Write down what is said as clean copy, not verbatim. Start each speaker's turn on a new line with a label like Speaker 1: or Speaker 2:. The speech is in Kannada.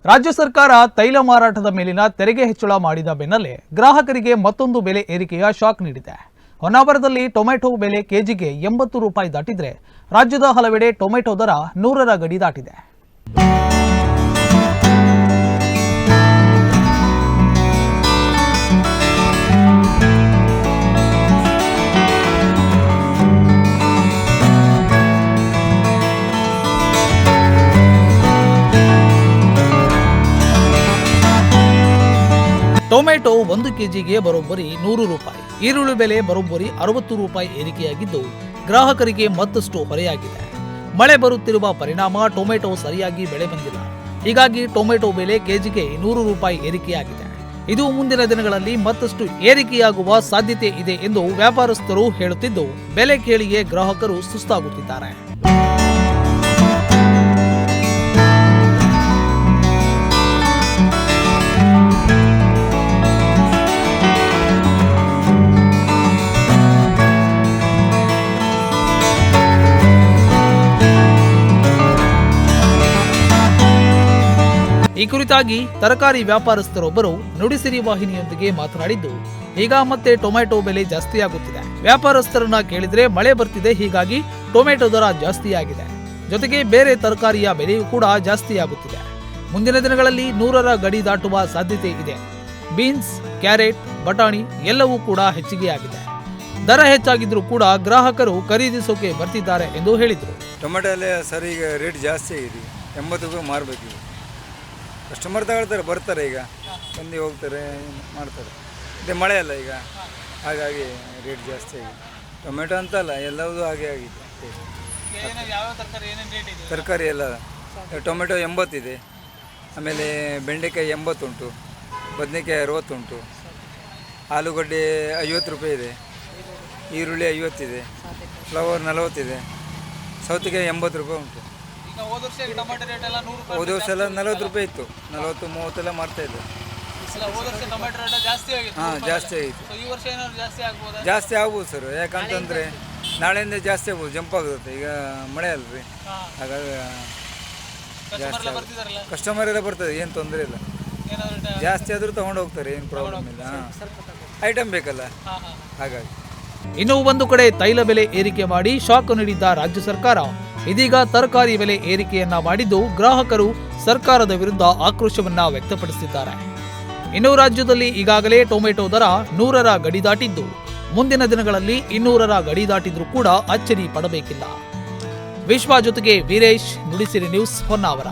Speaker 1: ರಾಜ್ಯ ಸರ್ಕಾರ ತೈಲ ಮಾರಾಟದ ಮೇಲಿನ ತೆರಿಗೆ ಹೆಚ್ಚಳ ಮಾಡಿದ ಬೆನ್ನಲ್ಲೇ ಗ್ರಾಹಕರಿಗೆ ಮತ್ತೊಂದು ಬೆಲೆ ಏರಿಕೆಯ ಶಾಕ್ ನೀಡಿದೆ. ಹೊನ್ನಾವರದಲ್ಲಿ ಟೊಮೆಟೊ ಬೆಲೆ ಕೆಜಿಗೆ 80 ರೂಪಾಯಿ ದಾಟಿದ್ರೆ ರಾಜ್ಯದ ಹಲವೆಡೆ ಟೊಮೆಟೊ ದರ 100ರ ಗಡಿ ದಾಟಿದೆ. ಟೊಮೆಟೊ 1 ಕೆಜಿಗೆ ಬರೋಬ್ಬರಿ 100 ರೂಪಾಯಿ, ಈರುಳ್ಳಿ ಬೆಲೆ ಬರೋಬ್ಬರಿ 60 ರೂಪಾಯಿ ಏರಿಕೆಯಾಗಿದ್ದು ಗ್ರಾಹಕರಿಗೆ ಮತ್ತಷ್ಟು ಹೊರೆಯಾಗಿದೆ. ಮಳೆ ಬರುತ್ತಿರುವ ಪರಿಣಾಮ ಟೊಮೆಟೊ ಸರಿಯಾಗಿ ಬೆಳೆ ಬಂದಿಲ್ಲ. ಹೀಗಾಗಿ ಟೊಮೆಟೊ ಬೆಲೆ ಕೆಜಿಗೆ 100 ರೂಪಾಯಿ ಏರಿಕೆಯಾಗಿದೆ. ಇದು ಮುಂದಿನ ದಿನಗಳಲ್ಲಿ ಮತ್ತಷ್ಟು ಏರಿಕೆಯಾಗುವ ಸಾಧ್ಯತೆ ಇದೆ ಎಂದು ವ್ಯಾಪಾರಸ್ಥರು ಹೇಳುತ್ತಿದ್ದು, ಬೆಲೆ ಕೇಳಿಯೇ ಗ್ರಾಹಕರು ಸುಸ್ತಾಗುತ್ತಿದ್ದಾರೆ. ಈ ಕುರಿತಾಗಿ ತರಕಾರಿ ವ್ಯಾಪಾರಸ್ಥರೊಬ್ಬರು ನುಡಿಸಿರಿ ವಾಹಿನಿಯೊಂದಿಗೆ ಮಾತನಾಡಿದ್ದು, ಈಗ ಮತ್ತೆ ಟೊಮೆಟೊ ಬೆಲೆ ಜಾಸ್ತಿಯಾಗುತ್ತಿದೆ. ವ್ಯಾಪಾರಸ್ಥರನ್ನ ಕೇಳಿದ್ರೆ ಮಳೆ ಬರ್ತಿದೆ, ಹೀಗಾಗಿ ಟೊಮೆಟೊ ದರ ಜಾಸ್ತಿಯಾಗಿದೆ. ಜೊತೆಗೆ ಬೇರೆ ತರಕಾರಿಯ ಬೆಲೆಯೂ ಕೂಡ ಜಾಸ್ತಿಯಾಗುತ್ತಿದೆ. ಮುಂದಿನ ದಿನಗಳಲ್ಲಿ 100ರ ಗಡಿ ದಾಟುವ ಸಾಧ್ಯತೆ ಇದೆ. ಬೀನ್ಸ್, ಕ್ಯಾರೆಟ್, ಬಟಾಣಿ ಎಲ್ಲವೂ ಕೂಡ ಹೆಚ್ಚಿಗೆಯಾಗಿದೆ. ದರ ಹೆಚ್ಚಾಗಿದ್ರೂ ಕೂಡ ಗ್ರಾಹಕರು ಖರೀದಿಸೋಕೆ ಬರ್ತಿದ್ದಾರೆ ಎಂದು ಹೇಳಿದರು.
Speaker 2: ಟೊಮೆಟೊ ಎಲ್ಲ ಸರ್ ಈಗ ರೇಟ್ ಜಾಸ್ತಿ ಆಗಿದೆ. 80 ರೂಪಾಯಿ ಮಾರಬೇಕು. ಕಸ್ಟಮರ್ ತಗೊಳ್ತಾರೆ, ಬರ್ತಾರೆ, ಈಗ ಬಂದು ಹೋಗ್ತಾರೆ, ಮಾಡ್ತಾರೆ. ಇದೆ ಮಳೆ ಅಲ್ಲ ಈಗ, ಹಾಗಾಗಿ ರೇಟ್ ಜಾಸ್ತಿ ಆಗಿದೆ. ಟೊಮೆಟೊ ಅಂತಲ್ಲ, ಎಲ್ಲವೂ ಹಾಗೆ ಆಗಿದೆ. ತರಕಾರಿ ಎಲ್ಲ ಟೊಮೆಟೊ 80 ಇದೆ, ಆಮೇಲೆ ಬೆಂಡೆಕಾಯಿ 80 ಉಂಟು, ಬದನೆಕಾಯಿ 60 ಉಂಟು, ಆಲೂಗಡ್ಡೆ 50 ರೂಪಾಯಿ ಇದೆ, ಈರುಳ್ಳಿ 50 ಇದೆ, ಫ್ಲವರ್ 40 ಇದೆ, ಸೌತೆಕಾಯಿ 80 ರೂಪಾಯಿ ಉಂಟು. ಹೋದ ವರ್ಷ ಎಲ್ಲ 40 ರೂಪಾಯಿ ಇತ್ತು, 40-30 ಎಲ್ಲ ಮಾಡ್ತಾ ಇದ್ದೆ. ಹಾಂ, ಜಾಸ್ತಿ ಆಗಿತ್ತು. ಜಾಸ್ತಿ ಆಗ್ಬೋದು ಸರ್, ಯಾಕಂತಂದರೆ ನಾಳೆಯಿಂದ ಜಾಸ್ತಿ ಆಗ್ಬೋದು, ಜಂಪ್ ಆಗುತ್ತೆ. ಈಗ ಮಳೆ ಅಲ್ರಿ, ಹಾಗಾಗಿ ಜಾಸ್ತಿ ಕಸ್ಟಮರ್ ಎಲ್ಲ ಬರ್ತದೆ, ಏನು ತೊಂದರೆ ಇಲ್ಲ. ಜಾಸ್ತಿ ಆದರೂ ತೊಗೊಂಡು ಹೋಗ್ತಾರೆ, ಏನು ಪ್ರಾಬ್ಲಮ್ ಇಲ್ಲ. ಐಟಮ್ ಬೇಕಲ್ಲ, ಹಾಗಾಗಿ.
Speaker 1: ಇನ್ನು ಒಂದು ಕಡೆ ತೈಲ ಬೆಲೆ ಏರಿಕೆ ಮಾಡಿ ಶಾಕ್ ನೀಡಿದ್ದ ರಾಜ್ಯ ಸರ್ಕಾರ ಇದೀಗ ತರಕಾರಿ ಬೆಲೆ ಏರಿಕೆಯನ್ನ ಮಾಡಿದ್ದು ಗ್ರಾಹಕರು ಸರ್ಕಾರದ ವಿರುದ್ಧ ಆಕ್ರೋಶವನ್ನ ವ್ಯಕ್ತಪಡಿಸಿದ್ದಾರೆ. ಇನ್ನು ರಾಜ್ಯದಲ್ಲಿ ಈಗಾಗಲೇ ಟೊಮೆಟೊ ದರ 100ರ ಗಡಿ ದಾಟಿದ್ದು ಮುಂದಿನ ದಿನಗಳಲ್ಲಿ 200ರ ಗಡಿ ದಾಟಿದ್ರೂ ಕೂಡ ಅಚ್ಚರಿ ಪಡಬೇಕಿಲ್ಲ. ವಿಶ್ವ ಜೊತೆಗೆ ವೀರೇಶ್, ನುಡಿಸಿರಿ ನ್ಯೂಸ್, ಹೊನ್ನಾವರ.